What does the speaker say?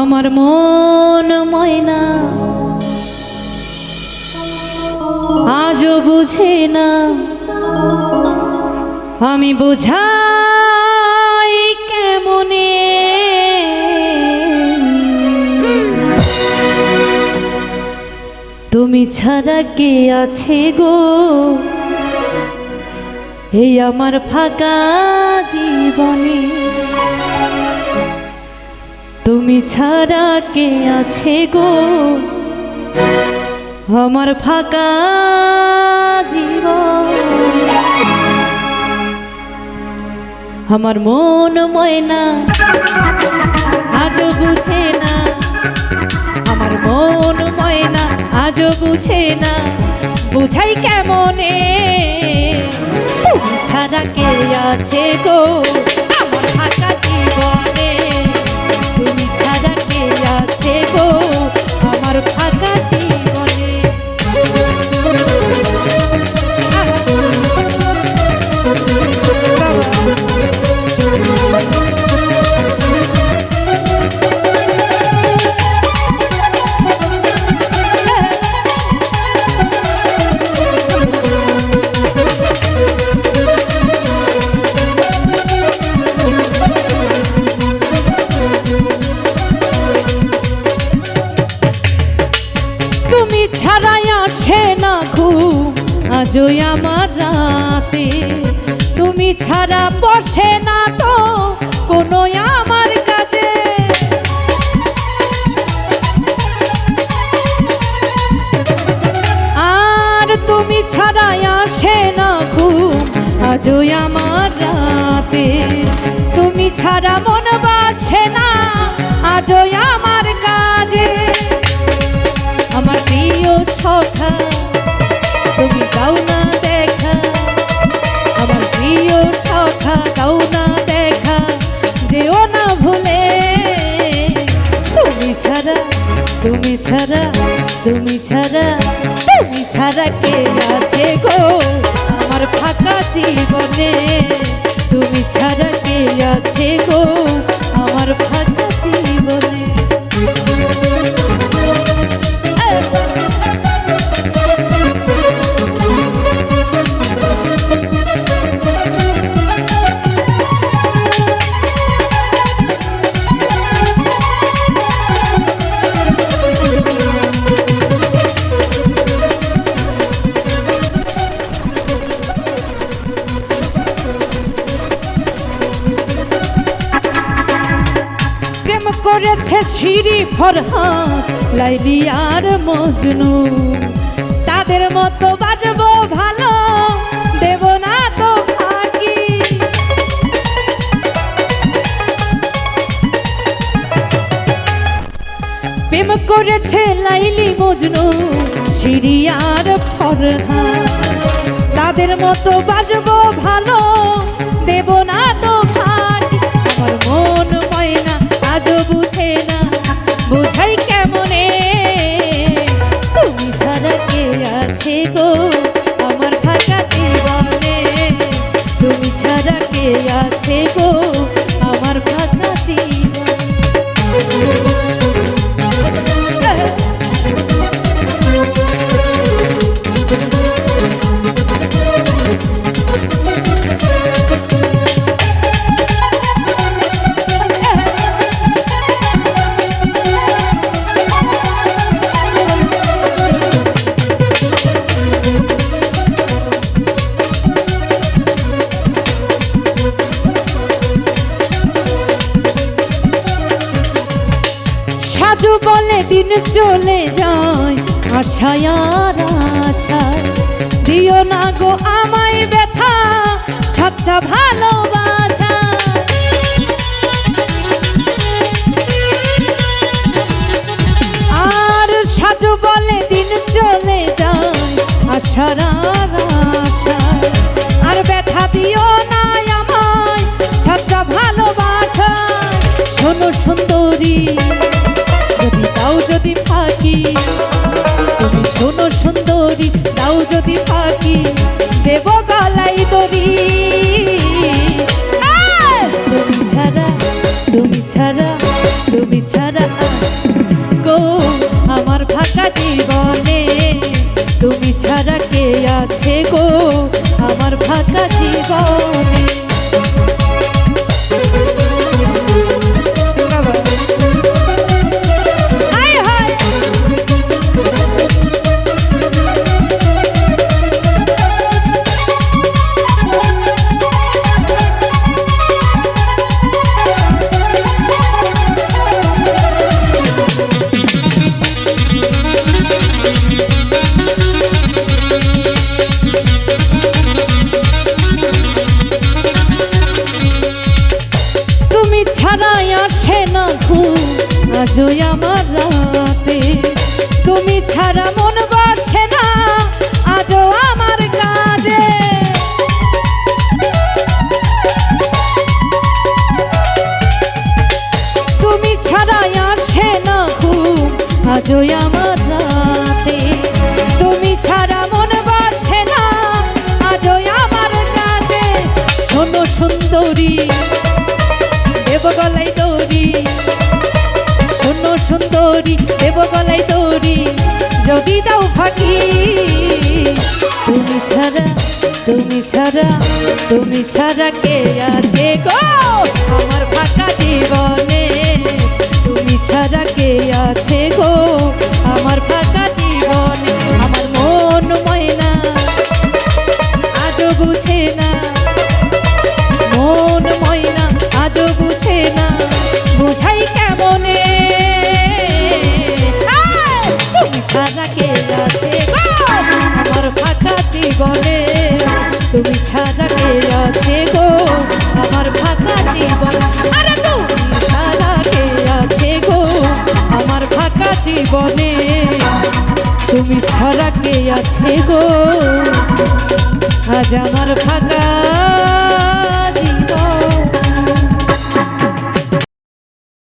আমার মন ময়না আজও বুঝে না, আমি বোঝাই কেমনে। তুমি ছাড়া কে আছে গো এই আমার ফাঁকা জীবনে? তুমি ছাড়া কে আছে গো আমার ফাঁকা জীবন? আমার মন ময়না আজও বুঝে না, আমার মন ময়না আজও বুঝে না, বুঝাই কেমনে? তুমি ছাড়া কে আছে গো আমার ফাঁকা জীবনে? তুমি ছাড়া কে আছে গো আমার ফাঁকা জীবনে? ছাড়াই আসে না ঘুম আজও আমার রাতে, তুমি ছাড়া বসে না তো কোনো আমার কাজে। আর তুমি ছাড়াই আসে না ঘুম আজও আমার রাতে, তুমি ছাড়া মন বাসে না আজও আমার কাজে। আমার প্রিয় সখা তুমি দাও না দেখা, আমার প্রিয় সখা দাও না দেখা, যেও না ভুলে। তুমি ছাড়া তুমি ছাড়া তুমি ছাড়া তুমি ছাড়া কে আছে গো আমার ফাঁকা জীবনে? তুমি ছাড়া কে আছে গো আমার ফাঁকা জীবনে? করেছে শিরি ফরহাদ লাইলি আর মজনু, তাদের মতো বাজবো ভালো দেব না তো ফাঁকি। প্রেম করেছে লাইলি মজনু শিরি আর ফরহাদ, তাদের মতো বাজবো ভালো দেব না তো ফাঁকি। আমার মন ময়না আজও বুঝে না, বুঝাই কেমনে? তুমি ছাড়া কে আছে গো আমার ফাঁকা জীবনে? তুমি ছাড়া কে আছে গো আমার ফাঁকা জীবনে? সাজু বলে দিন চলে যায় আশায় আর আশায়, দিও না গো আমায় ব্যথা ছাচ্চা ভালোবাসা। আর সাজু বলে দিন চলে যায় আশার আর আশায়, আর ব্যথা দিও না আমায় ছাচ্চা ভালোবাসা। শোনো সুন্দরী যদি দাও যদি ফাঁকি, তুমি শোনো সুন্দরী দাও যদি ফাঁকি, দেব গলাই দড়ি। তুমি ছাড়া তুমি ছাড়া তুমি ছাড়া গো আমার ফাঁকা জীবনে তুমি ছাড়া কে আছে গো আমার ফাঁকা জীবনে হায় হায় ছাড়াই আসে না ঘুম আজও আমার রাতে তুমি ছাড়া মন বসে না আজও আমার কাজে তুমি ছাড়াই আসে না ঘুম আজও আমার রাতে তুমি ছাড়া মন বসে না আজও আমার কাজে শোনো সুন্দরী দেব গলাই দৌড়ি শোনো সুন্দরী দেব গলাই দৌড়ি যদি দাও ফাঁকি তুমি ছাড়া তুমি ছাড়া তুমি ছাড়া কে আছে গো আমার ফাঁকা জীবনে তুমি ছাড়া কে আছে গো আমার ফাঁকা জীবনে আমার মন ময়না আজও বুঝে না মন ময়না আজও বুঝে না বুঝাই কেমনে তুমি ছাড়া কে আছে গো আমার ফাঁকা জীবনে তুমি ছাড়া কে আছে গো আমার ফাঁকা জীবন আরে তুমি ছাড়া কে আছে গো আমার ফাঁকা জীবনে তুমি ছাড়া কে আছে গো আজ আমার ফাঁকা